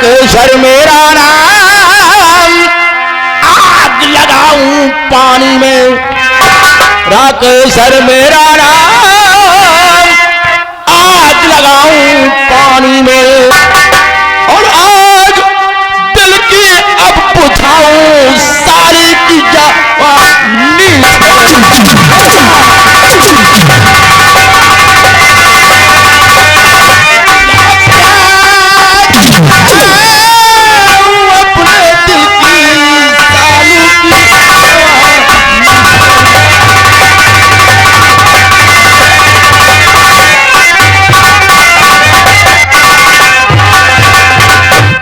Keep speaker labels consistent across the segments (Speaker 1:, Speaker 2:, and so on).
Speaker 1: राकेशर मेरा नाम, आग लगाऊं पानी में। राकेशर मेरा नाम, आग लगाऊं पानी में। और आज दिल की अब बुझाऊं सारी की जवानी।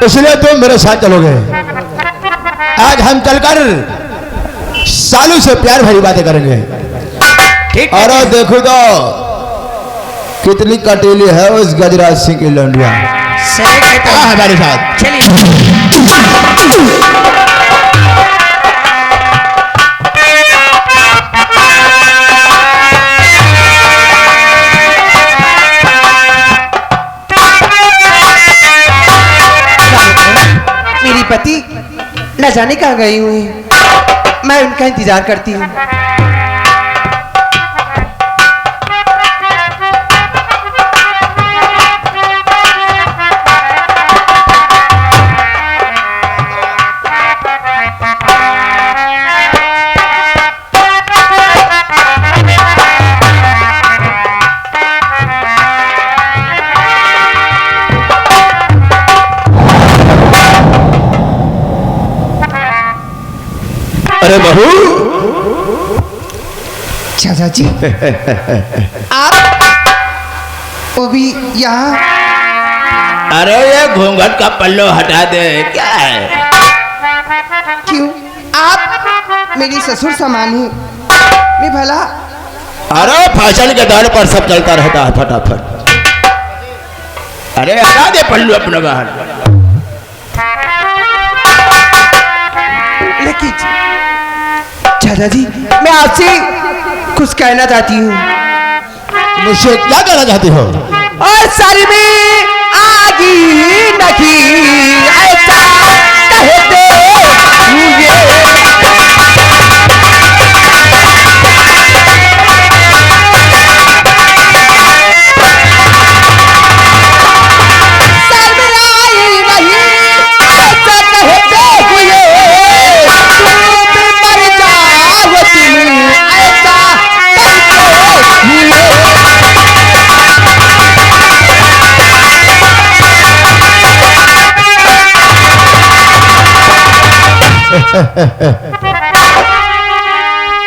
Speaker 2: इसलिए तुम मेरे साथ चलोगे। आज हम चलकर सालू से प्यार भरी बातें करेंगे।
Speaker 1: ठीक
Speaker 2: और देखो तो कितनी कटीली है उस गजराज सिंह की लौंडिया। हमारे साथ
Speaker 1: चलिए।
Speaker 3: पति न जाने कहाँ गई हुई, मैं उनका इंतजार करती हूँ।
Speaker 2: अरे बहू,
Speaker 3: चाचा जी आप वो भी यहाँ?
Speaker 1: अरे ये घूंघट का पल्लो हटा दे। क्या है?
Speaker 3: क्यों? आप मेरी ससुर समान हैं, मैं भला।
Speaker 1: अरे फैशन के दौर पर सब चलता रहता है फटाफट। अरे हटा दे पल्लू अपना बाहर।
Speaker 3: लेकिन चाचा जी मैं आपसे कुछ कहना चाहती हूँ।
Speaker 2: मुझसे क्या कहना चाहती हो?
Speaker 3: और सर में आगी नहीं ऐसा कहते हुए।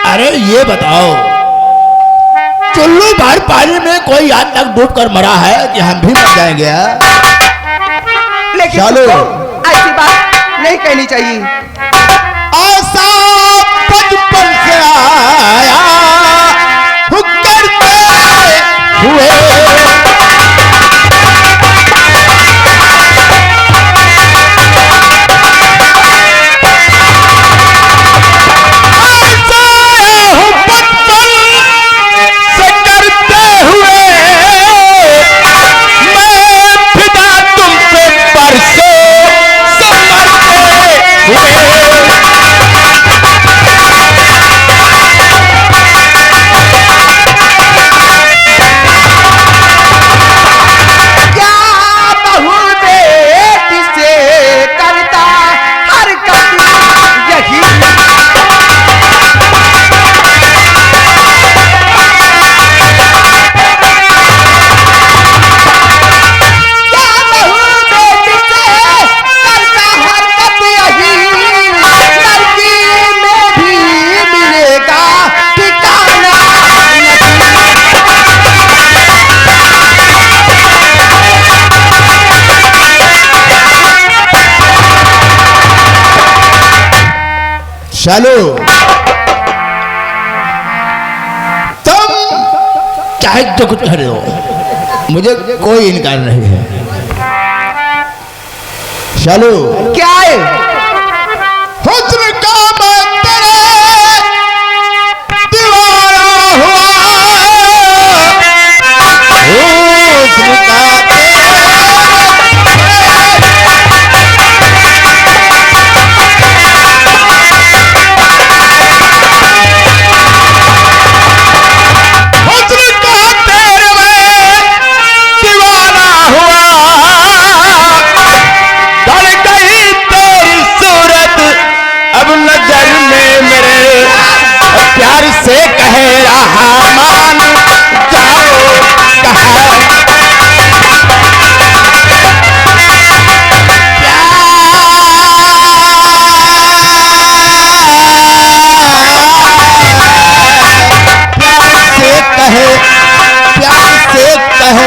Speaker 1: अरे ये बताओ, चुल्लू भर पानी में कोई आज तक डूब कर मरा है कि हम भी मर जाएंगे?
Speaker 3: लेकिन ऐसी बात नहीं कहनी चाहिए।
Speaker 1: ऐसा बचपन से आया करते हुए।
Speaker 2: शालू,
Speaker 1: तुम चाहे जो कुछ कर हो,
Speaker 2: मुझे कोई इनकार नहीं है। शालू,
Speaker 3: क्या है?
Speaker 1: हुस्न का मंदिर दीवाना हुआ, हुस्न का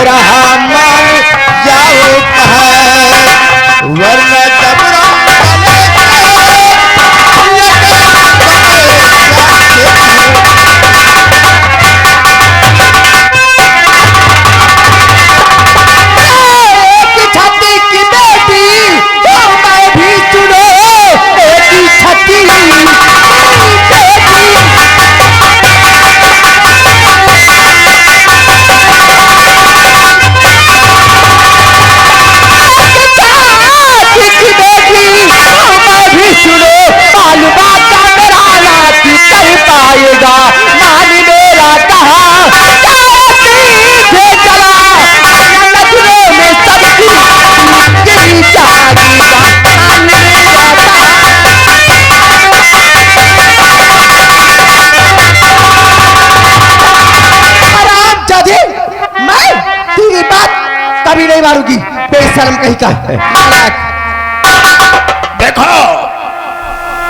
Speaker 2: रहा मान जाओ कहाँ वरना जबरा कभी नहीं मारूंगी, बेशर्म कहीं का है।
Speaker 1: देखो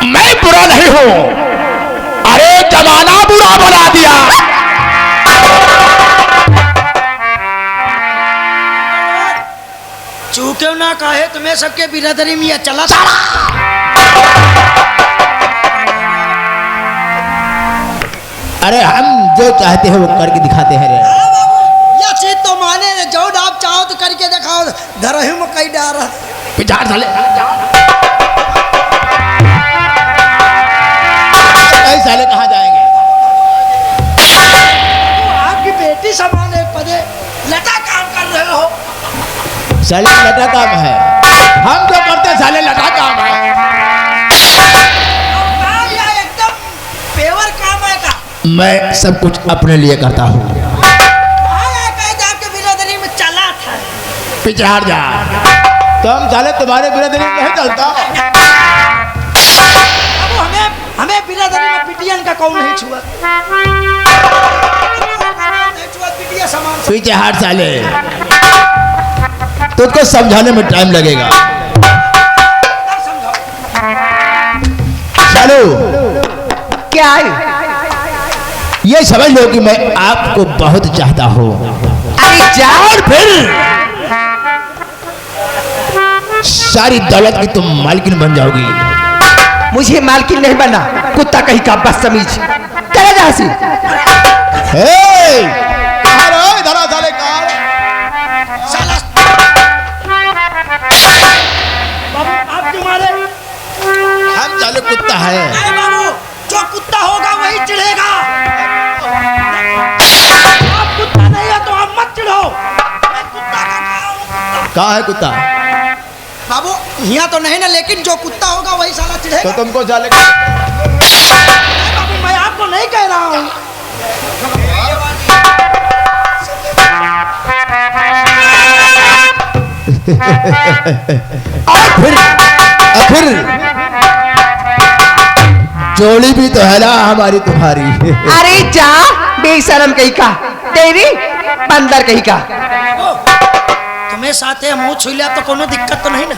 Speaker 1: मैं बुरा नहीं हूं, अरे जमाना बुरा बना दिया।
Speaker 4: चूके ना कहे तुम्हें सबके बिरादरी में चला था।
Speaker 2: अरे हम जो चाहते हैं वो करके दिखाते हैं रे।
Speaker 4: या चीज तो माने जो आप चाहो तो करके दिखाओ, धरही में कई डार
Speaker 1: पिछाड़ साले
Speaker 2: साले कहाँ जाएंगे?
Speaker 4: आपकी बेटी संभाले पदे लटा काम कर रहे हो।
Speaker 2: साले लटा काम है, हम जो करते साले लटा काम है।
Speaker 4: या एकदम पेवर काम है का।
Speaker 2: मैं सब कुछ अपने लिए करता हूँ।
Speaker 1: पीछे हट जा।
Speaker 2: तुम साले तुम्हारे बिरादरी में नहीं चलता।
Speaker 4: हमें बिरादरी में पिटियन का कौन नहीं छुआ।
Speaker 2: पीछे हट साले, तुझको समझाने में टाइम लगेगा। चलो
Speaker 3: क्या है?
Speaker 2: ये समझ लो कि मैं आपको बहुत चाहता हूँ।
Speaker 3: अरे जाओ।
Speaker 2: और फिर सारी दौलत की तुम मालकिन बन जाओगी।
Speaker 3: मुझे मालकिन नहीं बनना, कुत्ता कहीं का बदतमीज। चले जा सी।
Speaker 2: कहाँ रहो? इधर आ साले कहाँ?
Speaker 4: बाबू आप तुम्हारे
Speaker 2: हम साले कुत्ता है।
Speaker 4: बाबू जो कुत्ता होगा वही चिढ़ेगा। आप कुत्ता नहीं है तो आप मत चिढ़ो। मैं कुत्ता का
Speaker 2: कहाँ है कुत्ता?
Speaker 4: बाबू यहाँ तो नहीं ना, लेकिन जो कुत्ता होगा वही साला चिढ़ेगा।
Speaker 2: तो तुमको साले
Speaker 4: बाबू मैं आपको नहीं कह रहा हूँ।
Speaker 2: फिर जोड़ी भी तो है ना हमारी तुम्हारी।
Speaker 3: अरे जा बेशरम कहीं का, तेरी बंदर कहीं का।
Speaker 4: तुम्हें साथे मुंह छू लिया तो कोनो दिक्कत तो नहीं ना।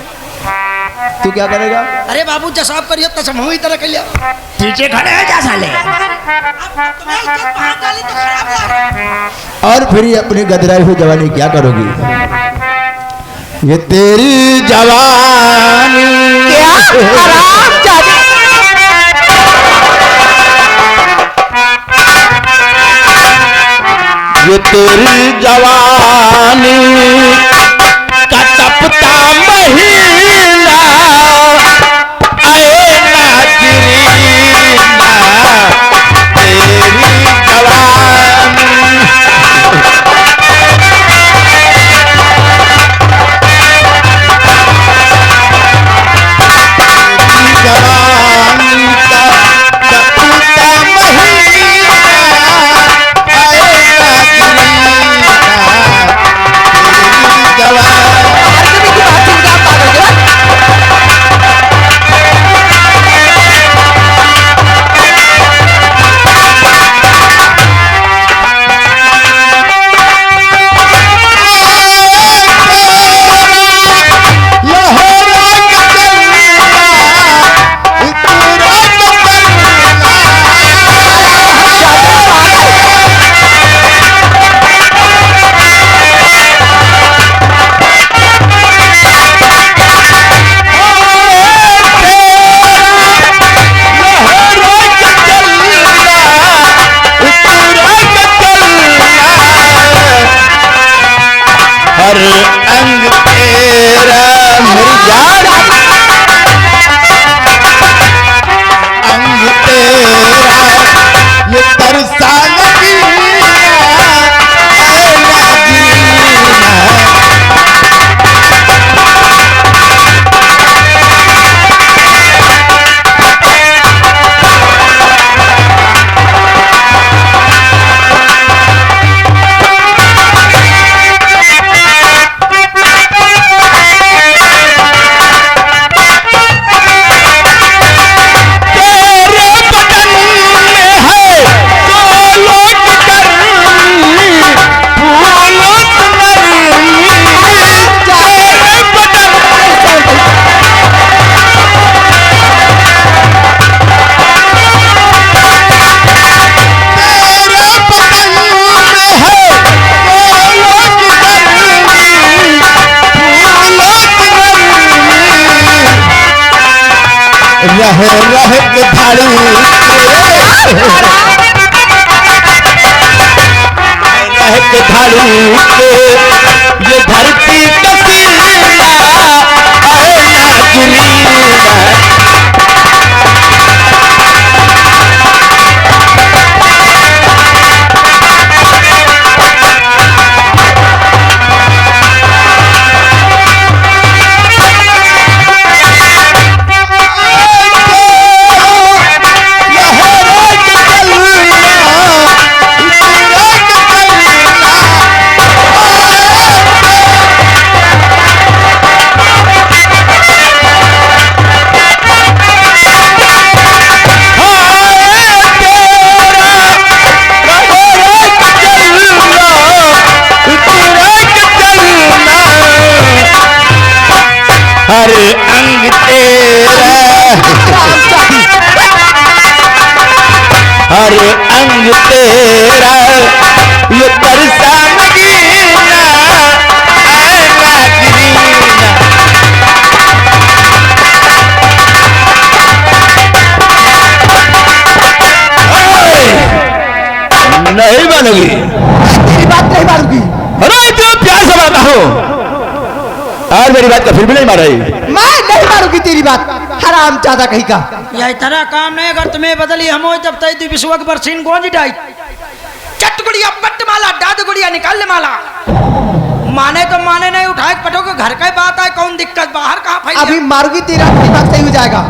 Speaker 2: तू क्या करेगा?
Speaker 4: अरे बाबू जसाब करियो तो समूह ही तरह कर लिया।
Speaker 1: पीछे खड़े हैं क्या साले?
Speaker 4: तुम्हें इज्जत बाहर डाली तो खराब लगा।
Speaker 2: और फिर ये अपनी गदराई हुई जवानी क्या करोगी? ये तेरी जवानी
Speaker 3: क्या आराम जाने।
Speaker 2: ये तेरी जवानी का तपता महीना आए ना गिरीना तेरी जवानी।
Speaker 1: अंग तेरा मेरी जान अंग तेरा ये तरसा रह के धाड़ी रह के धाड़ी ये धरती कसीला है हर अंग तेरा हर अंग तेरा ये तरसा मदीना नहीं मानोगी
Speaker 2: तेरी बात नहीं मानूंगी।
Speaker 1: अरे इतना प्यार से मानता हूँ और मेरी बात का फिर भी नहीं मान रही।
Speaker 2: मैं नहीं मानूंगी तेरी बात, हराम ज्यादा कहीं का।
Speaker 4: यही तरह काम नहीं अगर तुम्हें बदली हम हो जब तय विश्व के बरसीन गोंज डाई चट गुड़िया पट्ट माला दाद गुड़िया निकाल ले माला माने तो माने नहीं उठाए पटो के घर का बात है कौन दिक्कत बाहर कहाँ फैल
Speaker 2: अभी मारूंगी तेरा दिमाग सही हो जाएगा।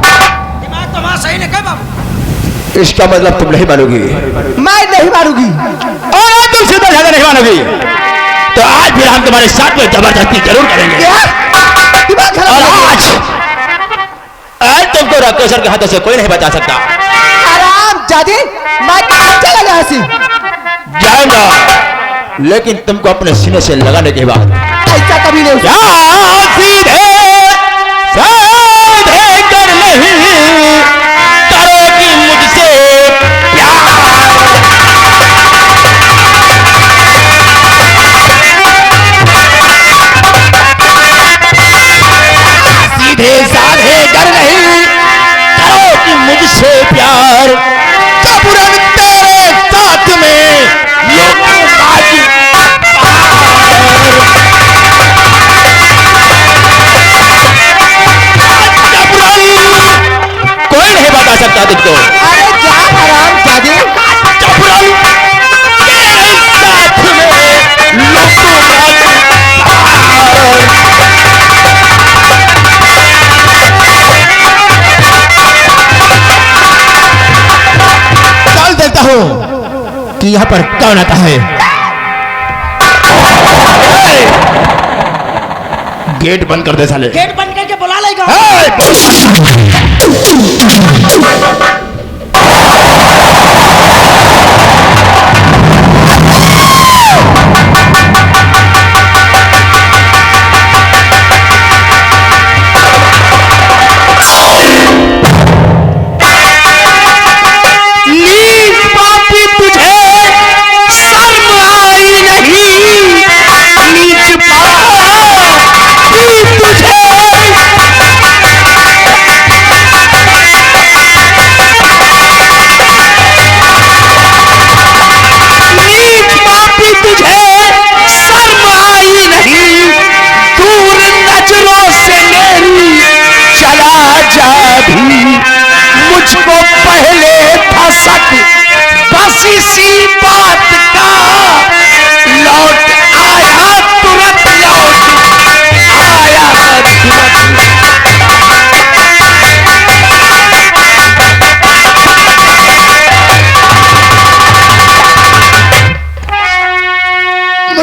Speaker 4: दिमाग तो वहां सही नहीं कह बाबू।
Speaker 1: इसका मतलब तुम नहीं मानोगी।
Speaker 2: मैं नहीं मानूंगी
Speaker 1: और तुम सीधा ज्यादा नहीं मानोगी तो आज भी हम तुम्हारे साथ में जबरदस्ती जरूर करेंगे।
Speaker 2: दिमाग
Speaker 1: और आज तुमको राकेश्वर के हाथों से कोई नहीं बचा सकता।
Speaker 2: हराम जादे मैं चला यहाँ से
Speaker 1: जाऊंगा लेकिन तुमको अपने सीने से लगाने के बाद
Speaker 2: ऐसा कभी नहीं
Speaker 1: क्या सीधे साधे कर नहीं करोगी मुझसे प्यार। सीधे साधे कर नहीं करोगी मुझसे प्यार। कबूरन तेरे साथ में लोगों बाजी कोई नहीं बता सकता तुझको।
Speaker 2: अरे जा हराम जादे
Speaker 1: चपराई तेरे साथ में लोगों बाजी चल देता हूं कि यहाँ पर कौन आता है। गेट बंद कर दे साले।
Speaker 4: गेट बंद करके बुला लेगा।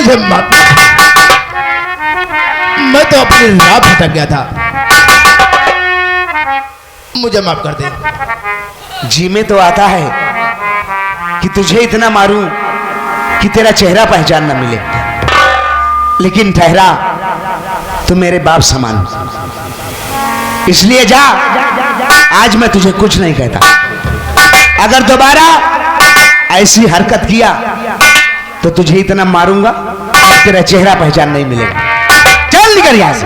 Speaker 1: मुझे माफ, मैं तो अपनी राह भटक गया था, मुझे माफ कर दे।
Speaker 3: जी में तो आता है कि तुझे इतना मारूं कि तेरा चेहरा पहचान न मिले, लेकिन ठहरा तो मेरे बाप समान, इसलिए जा, आज मैं तुझे कुछ नहीं कहता। अगर दोबारा ऐसी हरकत किया तो तुझे इतना मारूंगा तेरा चेहरा पहचान नहीं मिलेगा। चल निकल यहां से।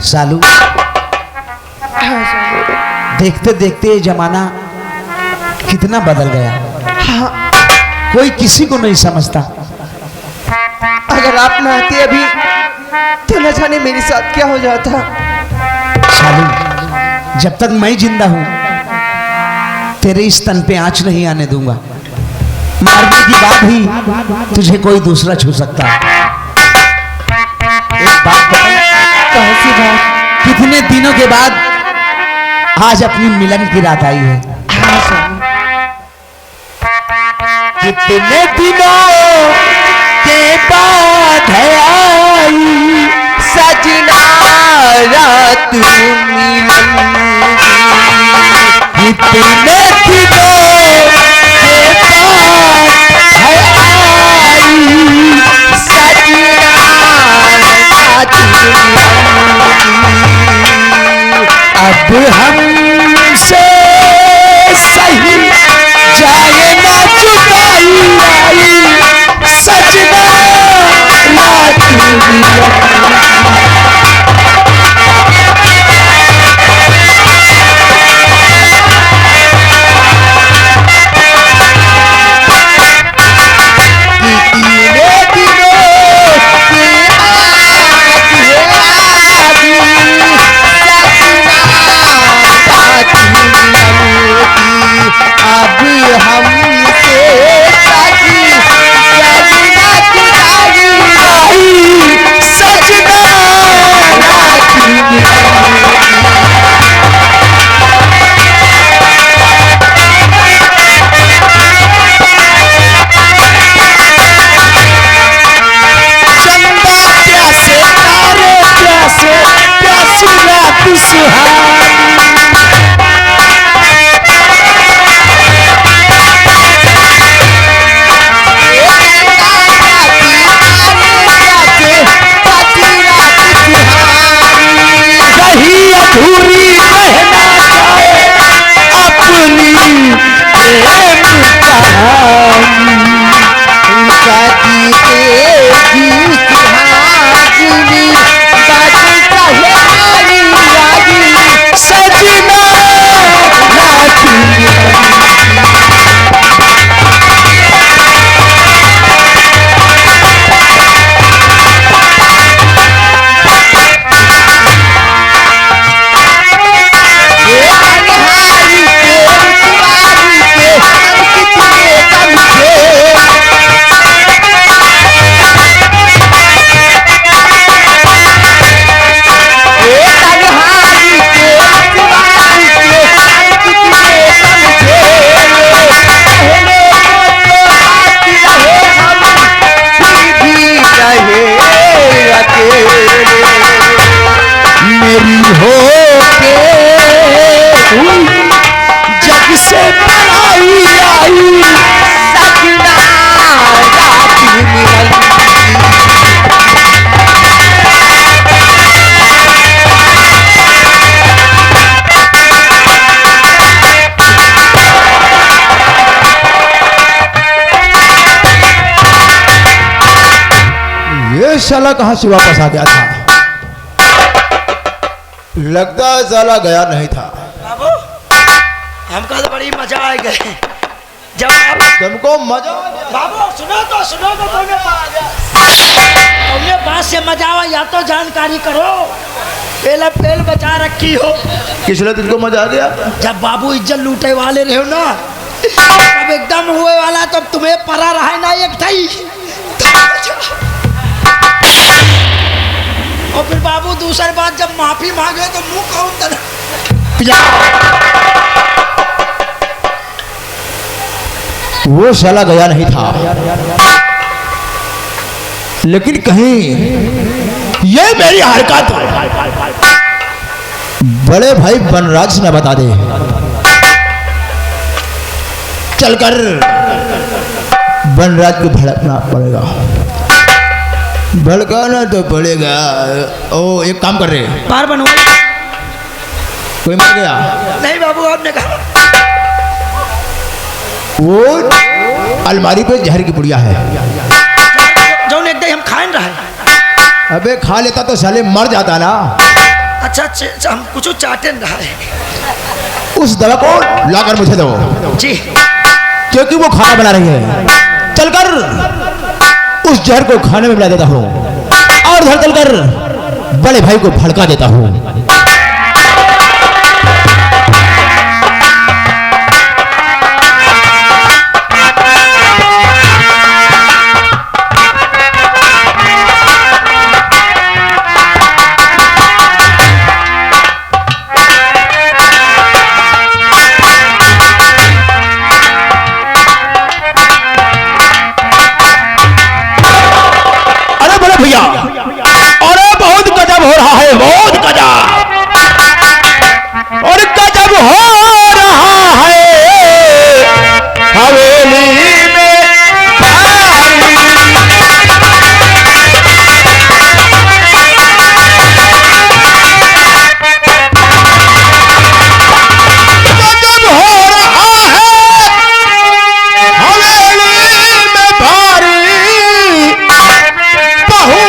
Speaker 3: सालू, देखते देखते ये जमाना कितना बदल गया, कोई किसी को नहीं समझता।
Speaker 2: अगर आप ना आते अभी तो न जाने मेरे साथ क्या हो जाता।
Speaker 3: सालू, जब तक मैं जिंदा हूं तेरे इस तन पे आंच नहीं आने दूंगा। मारने की बात ही तुझे कोई दूसरा छू सकता है। एक बात बता,
Speaker 2: कैसी बात?
Speaker 3: कितने दिनों के बाद आज अपनी मिलन की रात आई है।
Speaker 1: कितने दिनों के बाद है आई
Speaker 2: सजना रात मिलन,
Speaker 1: कितने दिनों के बाद है आई
Speaker 2: सजना रात मिलन।
Speaker 1: अब हमसे सही जाए ना जुदाई आई सजना रात मिलन।
Speaker 2: साला कहां से वापस आ गया था? लगता है साला गया नहीं था।
Speaker 4: बाबू, हमको तो बड़ी मजा आ गई जब आप
Speaker 2: तुमको मजा आ गया?
Speaker 4: बाबू सुनो तो तुमने बात से मजा आवा या तो जानकारी करो, पहले पेल बचा रखी हो।
Speaker 2: किसने तुझको मजा आ गया?
Speaker 4: जब बाबू इज्जत लूटे वाले रहे हो ना, तब एकदम हुए वाला, तब तुम्हें परा रहा है ना एक ठाई। और फिर बाबू दूसरी बात, जब माफी मांगे तो मुंह कौन
Speaker 2: वो साला गया नहीं था, लेकिन कहीं
Speaker 1: ये मेरी हरकत
Speaker 2: बड़े भाई बनराज से न बता दे।
Speaker 1: चलकर
Speaker 2: बनराज को भड़कना पड़ेगा। भड़काना तो पड़ेगा।
Speaker 1: ओ एक काम कर रहे,
Speaker 4: पार बनवा।
Speaker 2: कोई मर गया?
Speaker 4: नहीं बाबू, आपने कहा
Speaker 2: वो अलमारी पे जहर की पुड़िया है।
Speaker 4: जो एकदम हम खान रहा है।
Speaker 2: अबे खा लेता तो साले मर जाता ना।
Speaker 4: अच्छा हम कुछ चाटन रहा है।
Speaker 2: उस दवा को लाकर मुझे दो
Speaker 4: जी,
Speaker 2: क्योंकि वो खाना बना रही है। चलकर उस जहर को खाने में मिला देता हूँ और धड़कन कर बड़े भाई को भड़का देता हूँ।
Speaker 1: अरे बहुत गजब हो रहा है, बहुत गजब, और गजब हो रहा है हवेली में। गजब हो रहा है हवेली में भारी, बहू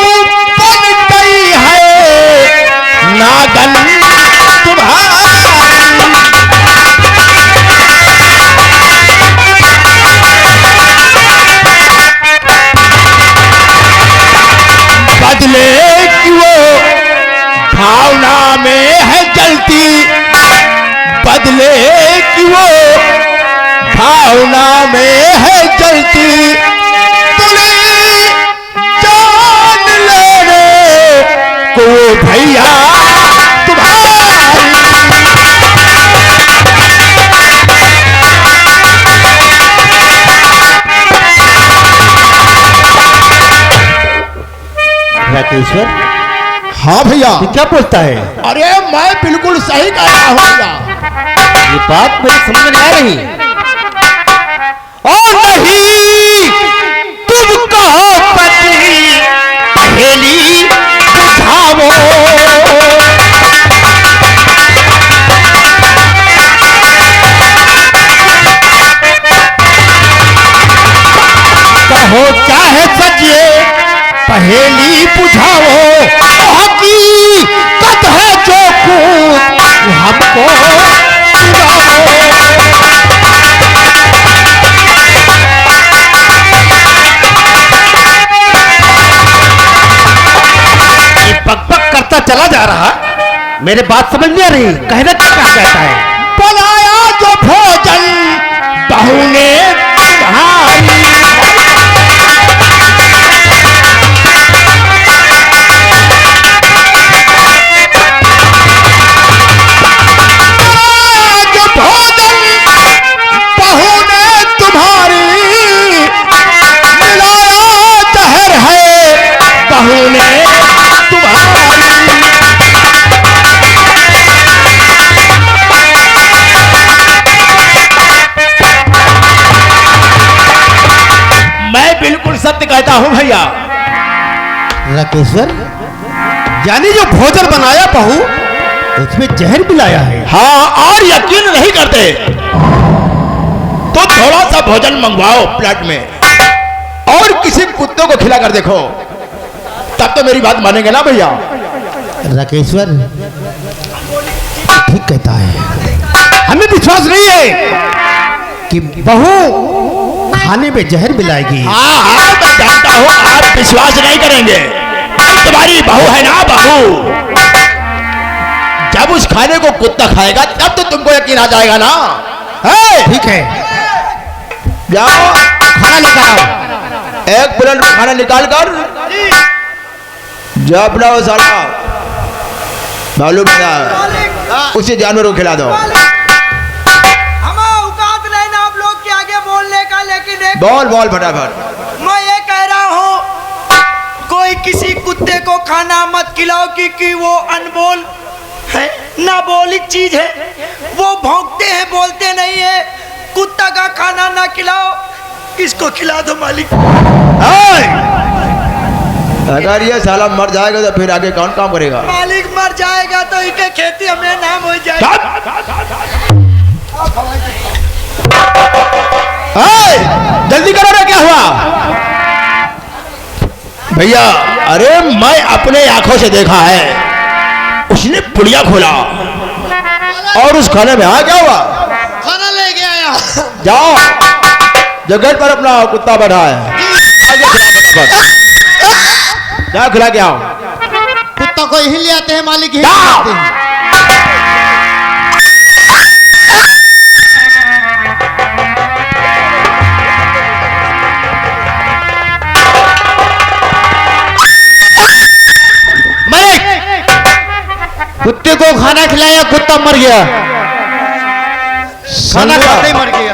Speaker 1: नागन तुम्हारी। बदले की वो भावना में है जलती, बदले की वो भावना में है जलती, तुम्हें जान लेने को भैया
Speaker 3: राकेश्वर।
Speaker 2: हाँ भैया।
Speaker 3: क्या पूछता है?
Speaker 1: अरे मैं बिल्कुल सही कह रहा हूँ भैया।
Speaker 3: ये बात मेरी समझ में नहीं आ रही।
Speaker 1: और नहीं तुम कहो पति पहेली बुझावो, कहो चाहे सजिए पहेली बुझाओ, हकीकत है जो खुद हमको
Speaker 3: पक पक करता चला जा रहा, मेरे बात समझ नहीं आ रही। कहना क्या कहा जाता है?
Speaker 1: बनाया जो भोजन बहू ने तुम्हारी, सत्य कहता हूं भैया।
Speaker 3: राकेश्वर, यानी जो भोजन बनाया बहू उसमें जहर मिलाया है?
Speaker 1: हाँ, और यकीन नहीं करते तो थोड़ा सा भोजन मंगवाओ प्लेट में और किसी कुत्ते को खिला कर देखो, तब तो मेरी बात मानेंगे ना भैया।
Speaker 3: राकेश्वर ठीक कहता है, हमें विश्वास नहीं है कि बहू खाने में जहर मिलाएगी।
Speaker 1: हाँ हाँ, मैं जानता हूँ आप विश्वास नहीं करेंगे, तुम्हारी बहू है ना बहू, जब उस खाने को कुत्ता खाएगा तब तो तुमको यकीन आ जाएगा ना। है
Speaker 3: ठीक है,
Speaker 1: जाओ खाना लेकर आओ, एक प्लेट में खाना निकाल कर जब ना वो साला मालूम है उसी जानवर को खिला दो।
Speaker 4: हमें औकात नहीं ना आप लोग के आगे बोलने का, लेकिन
Speaker 2: बोल बोल फटाफट।
Speaker 4: मैं ये कह रहा हूँ कोई किसी कुत्ते को खाना मत खिलाओ क्योंकि वो अनबोल है, ना बोली चीज है, वो भौंकते हैं बोलते नहीं है। कुत्ता का खाना ना खिलाओ, इसको खिला दो मालिक।
Speaker 2: अगर ये साला मर जाएगा तो फिर आगे कौन काम करेगा?
Speaker 4: मालिक मर जाएगा तो इनके खेती हमें नाम हो जाएगा।
Speaker 2: जल्दी करो रे, क्या हुआ?
Speaker 1: भैया अरे मैं अपने आंखों से देखा है, उसने पुड़िया खोला
Speaker 2: और उस खाने में क्या हुआ?
Speaker 5: खाना लेके आया।
Speaker 2: जाओ जगह पर अपना कुत्ता बैठा है, जाओ खिला के आओ।
Speaker 5: कुत्ता को यही ले आते हैं मालिक, यही ले आते हैं। कुत्ते को खाना खिलाया, कुत्ता मर गया। खाना खाते ही मर गया।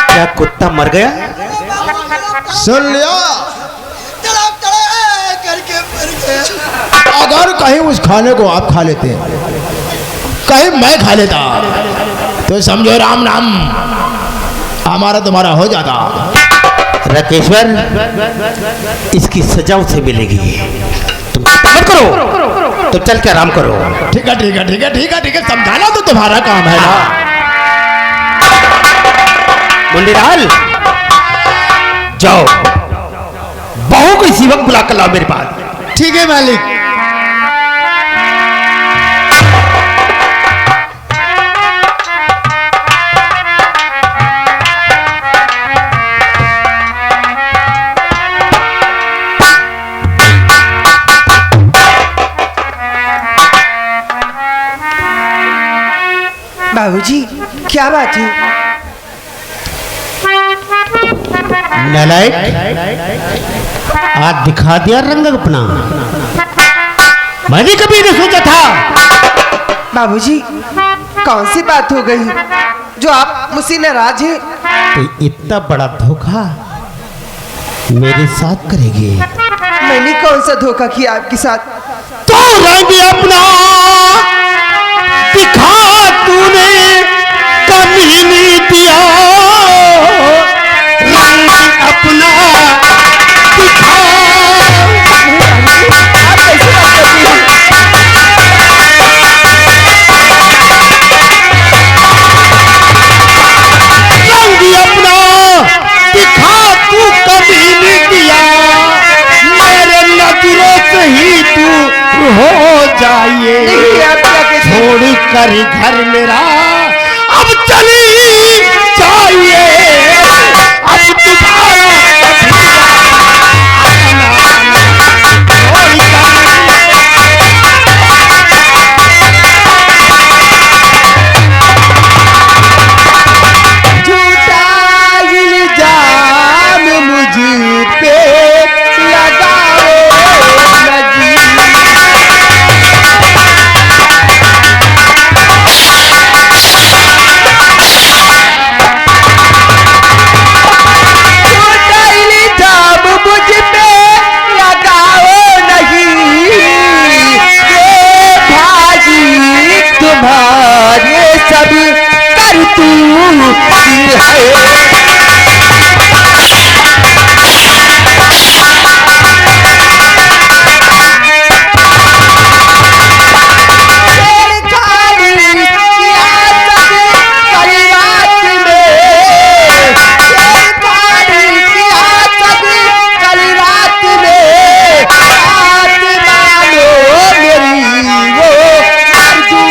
Speaker 3: क्या कुत्ता मर गया?
Speaker 2: सुन लिया?
Speaker 4: करके मर गया।
Speaker 2: अगर कहीं उस खाने को आप खा लेते, कहीं मैं खा लेता, तो समझो राम नाम हमारा तुम्हारा हो जाता।
Speaker 3: राकेश्वर, इसकी सजा उसे मिलेगी। तुम मत करो, तो चल के आराम करो।
Speaker 2: ठीक है ठीक है ठीक है ठीक है ठीक है, समझाना तो तुम्हारा काम है ना।
Speaker 3: मुंडीलाल जाओ, बहू को इसी वक्त बुला कर लाओ मेरे पास।
Speaker 5: ठीक है मालिक।
Speaker 4: बाबूजी क्या बात है?
Speaker 3: नालायक, आज दिखा दिया रंग अपना। मैंने कभी नहीं सोचा था।
Speaker 6: बाबूजी कौन सी बात हो गई जो आप मुझसे नाराज हैं?
Speaker 3: तो इतना बड़ा धोखा मेरे साथ करेगी?
Speaker 6: मैंने कौन सा धोखा किया आपके साथ?
Speaker 3: तो रंग अपना दिखा, तूने कभी नहीं दिया। रंग अपना दिखा।
Speaker 6: आप कैसी बात करती हैं?
Speaker 3: रंग अपना दिखा, तू कभी नहीं दिया। मेरे नजरों से ही तू हो जाइए।
Speaker 6: नहीं आप क्या कहते हैं?
Speaker 3: छोड़ कर घर मेरा अब चली जाइए। अब तुम्हारा
Speaker 6: झूठा इल्जाम मुझ पे लगाओ नजी। झूठा इल्जाम मुझ पे लगाओ नहीं। ये भागी तुम्हारे सब करतूत है। छेड़खानी किया सब कल रात में। छेड़खानी किया सब कल रात में। बात मानो मेरी वो अर्जुन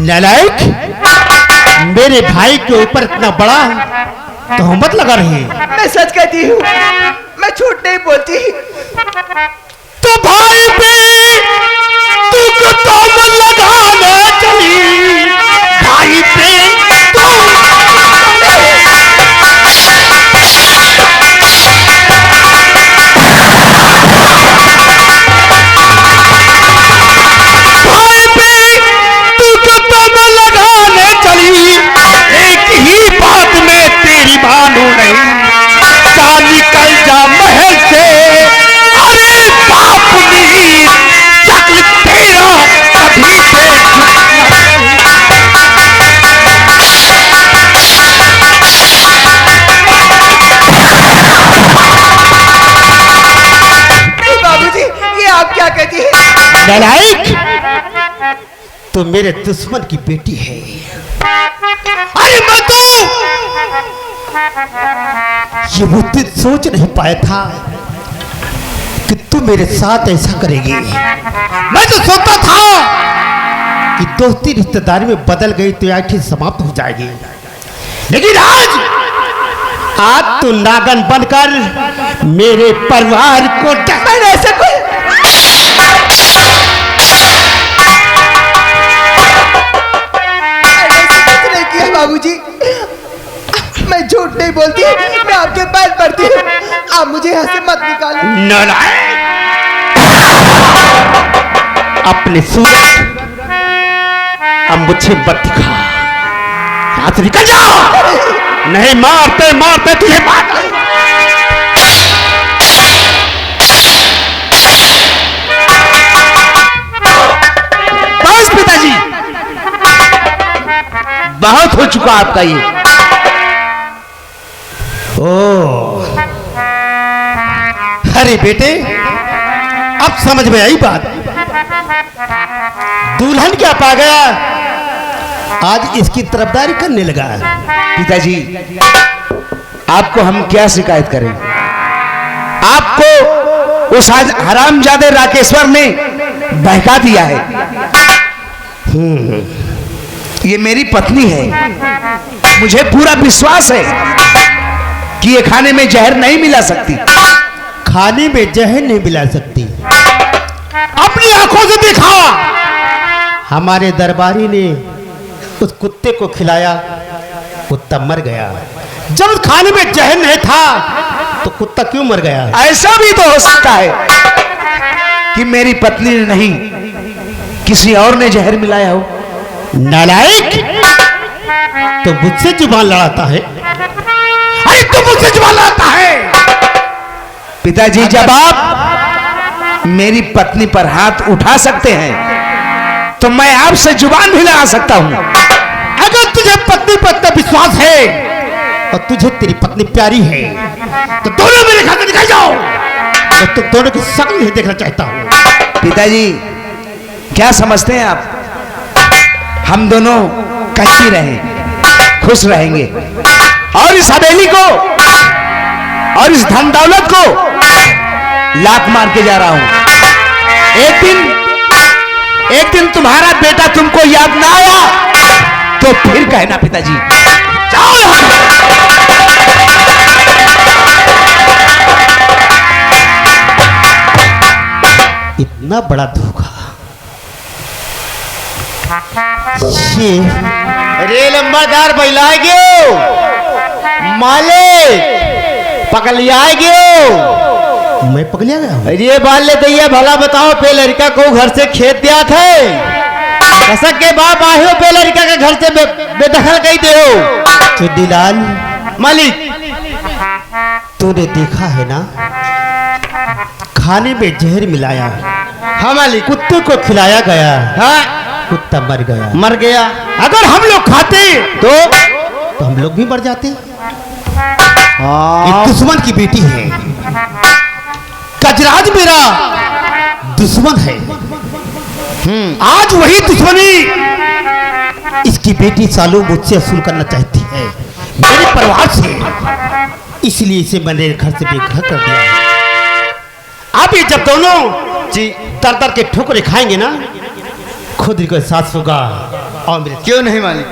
Speaker 3: नालायक, मेरे भाई के ऊपर इतना बड़ा तोहमत लगा रही है।
Speaker 6: मैं सच कहती हूँ, मैं झूठ नहीं बोलती।
Speaker 3: तो भाई पे तू तोहमत लगाने चली। भाई पे तू राजा महल से, अरे बाप नी चक्र तेरा कभी से
Speaker 6: बाबूजी, ये आप क्या कहती हैं?
Speaker 2: नालायक, तो मेरे दुश्मन की बेटी है। अरे मैं तो ये मुझसे सोच नहीं पाया था कि तू मेरे साथ ऐसा करेगी। मैं तो सोचता था कि दोस्ती रिश्तेदारी में बदल गई तो आखिर समाप्त हो जाएगी, लेकिन आज तू नागन बनकर मेरे परिवार को
Speaker 6: ऐसा कोई बाबूजी, मैं झूठ नहीं बोलती, मैं आपके पैर पड़ती हूँ, आप मुझे यहाँ से मत निकालो।
Speaker 2: नालायक, अपने सूरत अब मुझे मत दिखा, यहाँ से निकल जा, नहीं मारते मारते तुझे मार।
Speaker 3: बस पिताजी, बहुत हो चुका आपका ये।
Speaker 2: ओ, अरे बेटे, अब समझ में आई बात। दुल्हन क्या पा गया, आज इसकी तरफदारी करने लगा।
Speaker 3: पिताजी, आपको हम क्या शिकायत करें? आपको उस हरामजादे राकेश्वर ने बहका दिया है। ये मेरी पत्नी है, मुझे पूरा विश्वास है कि ये खाने में जहर नहीं मिला सकती।
Speaker 2: खाने में जहर नहीं मिला सकती, अपनी आंखों से देखा। हमारे दरबारी ने उस कुत्ते को खिलाया, कुत्ता मर गया। जब खाने में जहर नहीं था तो कुत्ता क्यों मर गया?
Speaker 3: ऐसा भी तो हो सकता है कि मेरी पत्नी ने नहीं, किसी और ने जहर मिलाया हो।
Speaker 2: नालायक, तो मुझसे जुबान लड़ाता है। अरे तो मुझसे जुबान लड़ाता है।
Speaker 3: पिताजी, जब आप मेरी पत्नी पर हाथ उठा सकते हैं तो मैं आपसे जुबान भी लड़ा सकता हूं।
Speaker 2: अगर तुझे पत्नी पर इतना विश्वास है और तुझे तेरी पत्नी प्यारी है तो दोनों मेरे घर से निकल जाओ। मैं तुम दोनों की शक्ल नहीं देखना चाहता हूं।
Speaker 3: पिताजी, क्या समझते हैं आप? हम दोनों कहीं रहें, खुश रहेंगे, और इस हवेली को और इस धन दौलत को लात मार के जा रहा हूं। एक दिन तुम्हारा बेटा तुमको याद ना आया तो फिर कहना पिताजी। जाओ यहां से।
Speaker 2: इतना बड़ा धोखा, ये
Speaker 5: रे लंबादार बैलाए गयो, माले पकलिया गयो।
Speaker 2: मैं पकड़िया गया हूं।
Speaker 5: अरे बाल ले दैया, भला बताओ, पे लड़का को घर से खेत दिया थे, कसक के बाप आए हो, पे लड़का के घर से बेदखल कही दे हो।
Speaker 2: चुन्नीलाल
Speaker 5: मालिक,
Speaker 2: तूने देखा है ना, खाने में जहर मिलाया,
Speaker 5: हाँ मालिक,
Speaker 2: कुत्ते को खिलाया गया,
Speaker 5: हाँ
Speaker 2: कुत्ता मर गया।
Speaker 5: मर गया।
Speaker 2: अगर हम लोग खाते तो हम लोग भी मर जाते। ये दुश्मन की बेटी है, गजराज मेरा दुश्मन है। आज वही दुश्मनी इसकी बेटी सालू मुझसे वसूल करना चाहती है, मेरे परिवार से, इसलिए इसे मैंने घर से बेघर कर दिया। अब ये जब दोनों
Speaker 5: जी
Speaker 2: तर तर के ठोकरे खाएंगे ना, खुद को एहसास होगा और मेरे
Speaker 5: क्यों नहीं मालिक,